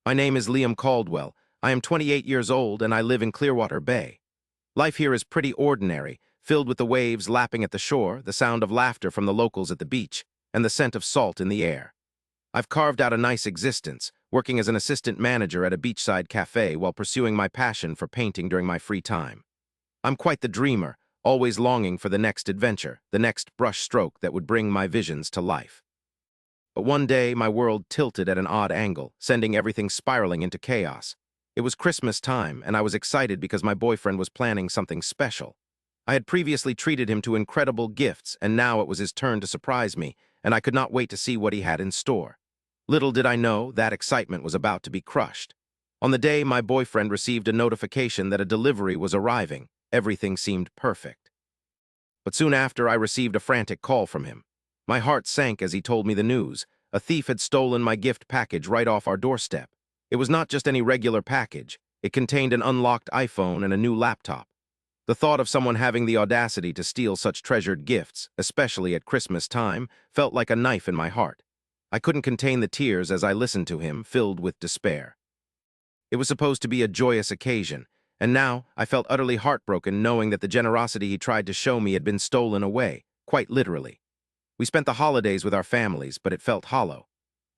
My name is Liam Caldwell. I am 28 years old and I live in Clearwater Bay. Life here is pretty ordinary, filled with the waves lapping at the shore, the sound of laughter from the locals at the beach, and the scent of salt in the air. I've carved out a nice existence, working as an assistant manager at a beachside cafe while pursuing my passion for painting during my free time. I'm quite the dreamer, always longing for the next adventure, the next brush stroke that would bring my visions to life. But one day, my world tilted at an odd angle, sending everything spiraling into chaos. It was Christmas time, and I was excited because my boyfriend was planning something special. I had previously treated him to incredible gifts, and now it was his turn to surprise me, and I could not wait to see what he had in store. Little did I know that excitement was about to be crushed. On the day my boyfriend received a notification that a delivery was arriving, everything seemed perfect. But soon after, I received a frantic call from him. My heart sank as he told me the news. A thief had stolen my gift package right off our doorstep. It was not just any regular package. It contained an unlocked iPhone and a new laptop. The thought of someone having the audacity to steal such treasured gifts, especially at Christmas time, felt like a knife in my heart. I couldn't contain the tears as I listened to him, filled with despair. It was supposed to be a joyous occasion, and now I felt utterly heartbroken knowing that the generosity he tried to show me had been stolen away, quite literally. We spent the holidays with our families, but it felt hollow.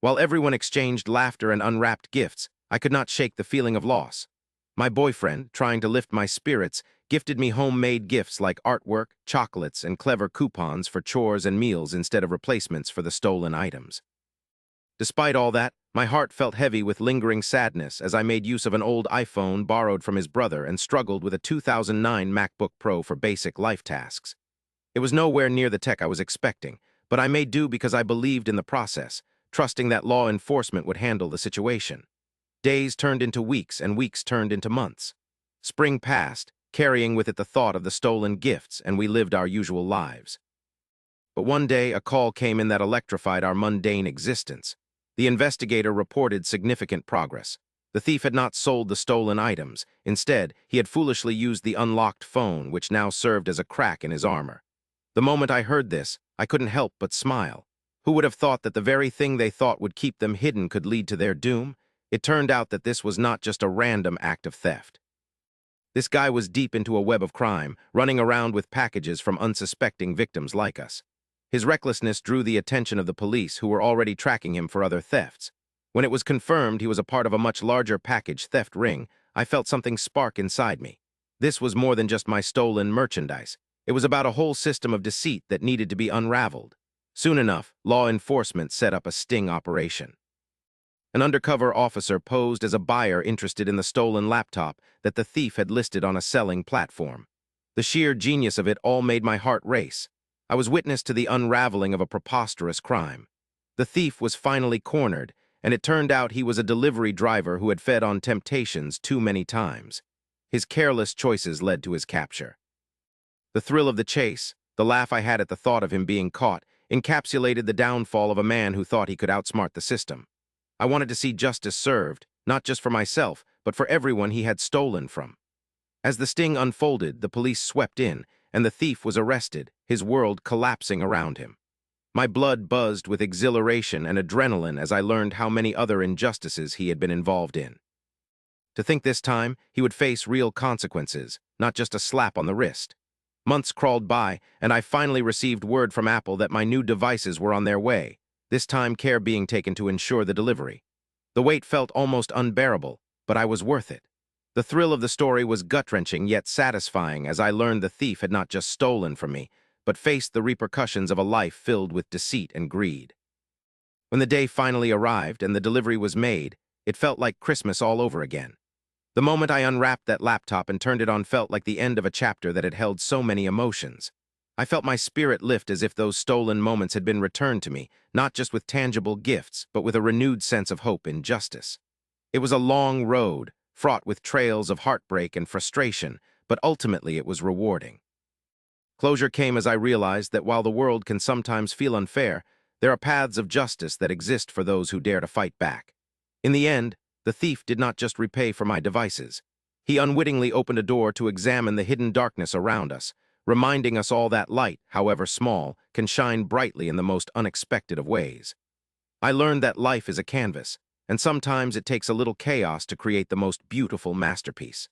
While everyone exchanged laughter and unwrapped gifts, I could not shake the feeling of loss. My boyfriend, trying to lift my spirits, gifted me homemade gifts like artwork, chocolates, and clever coupons for chores and meals instead of replacements for the stolen items. Despite all that, my heart felt heavy with lingering sadness as I made use of an old iPhone borrowed from his brother and struggled with a 2009 MacBook Pro for basic life tasks. It was nowhere near the tech I was expecting, but I made do because I believed in the process, trusting that law enforcement would handle the situation. Days turned into weeks, and weeks turned into months. Spring passed, carrying with it the thought of the stolen gifts, and we lived our usual lives. But one day, a call came in that electrified our mundane existence. The investigator reported significant progress. The thief had not sold the stolen items. Instead, he had foolishly used the unlocked phone, which now served as a crack in his armor. The moment I heard this, I couldn't help but smile. Who would have thought that the very thing they thought would keep them hidden could lead to their doom? It turned out that this was not just a random act of theft. This guy was deep into a web of crime, running around with packages from unsuspecting victims like us. His recklessness drew the attention of the police, who were already tracking him for other thefts. When it was confirmed he was a part of a much larger package theft ring, I felt something spark inside me. This was more than just my stolen merchandise. It was about a whole system of deceit that needed to be unraveled. Soon enough, law enforcement set up a sting operation. An undercover officer posed as a buyer interested in the stolen laptop that the thief had listed on a selling platform. The sheer genius of it all made my heart race. I was witness to the unraveling of a preposterous crime. The thief was finally cornered, and it turned out he was a delivery driver who had fed on temptations too many times. His careless choices led to his capture. The thrill of the chase, the laugh I had at the thought of him being caught, encapsulated the downfall of a man who thought he could outsmart the system. I wanted to see justice served, not just for myself, but for everyone he had stolen from. As the sting unfolded, the police swept in, and the thief was arrested, his world collapsing around him. My blood buzzed with exhilaration and adrenaline as I learned how many other injustices he had been involved in. To think this time, he would face real consequences, not just a slap on the wrist. Months crawled by, and I finally received word from Apple that my new devices were on their way, this time care being taken to ensure the delivery. The wait felt almost unbearable, but I was worth it. The thrill of the story was gut-wrenching yet satisfying as I learned the thief had not just stolen from me, but faced the repercussions of a life filled with deceit and greed. When the day finally arrived and the delivery was made, it felt like Christmas all over again. The moment I unwrapped that laptop and turned it on felt like the end of a chapter that had held so many emotions. I felt my spirit lift as if those stolen moments had been returned to me, not just with tangible gifts, but with a renewed sense of hope and justice. It was a long road, fraught with trails of heartbreak and frustration, but ultimately it was rewarding. Closure came as I realized that while the world can sometimes feel unfair, there are paths of justice that exist for those who dare to fight back. In the end, the thief did not just repay for my devices. He unwittingly opened a door to examine the hidden darkness around us, reminding us all that light, however small, can shine brightly in the most unexpected of ways. I learned that life is a canvas, and sometimes it takes a little chaos to create the most beautiful masterpiece.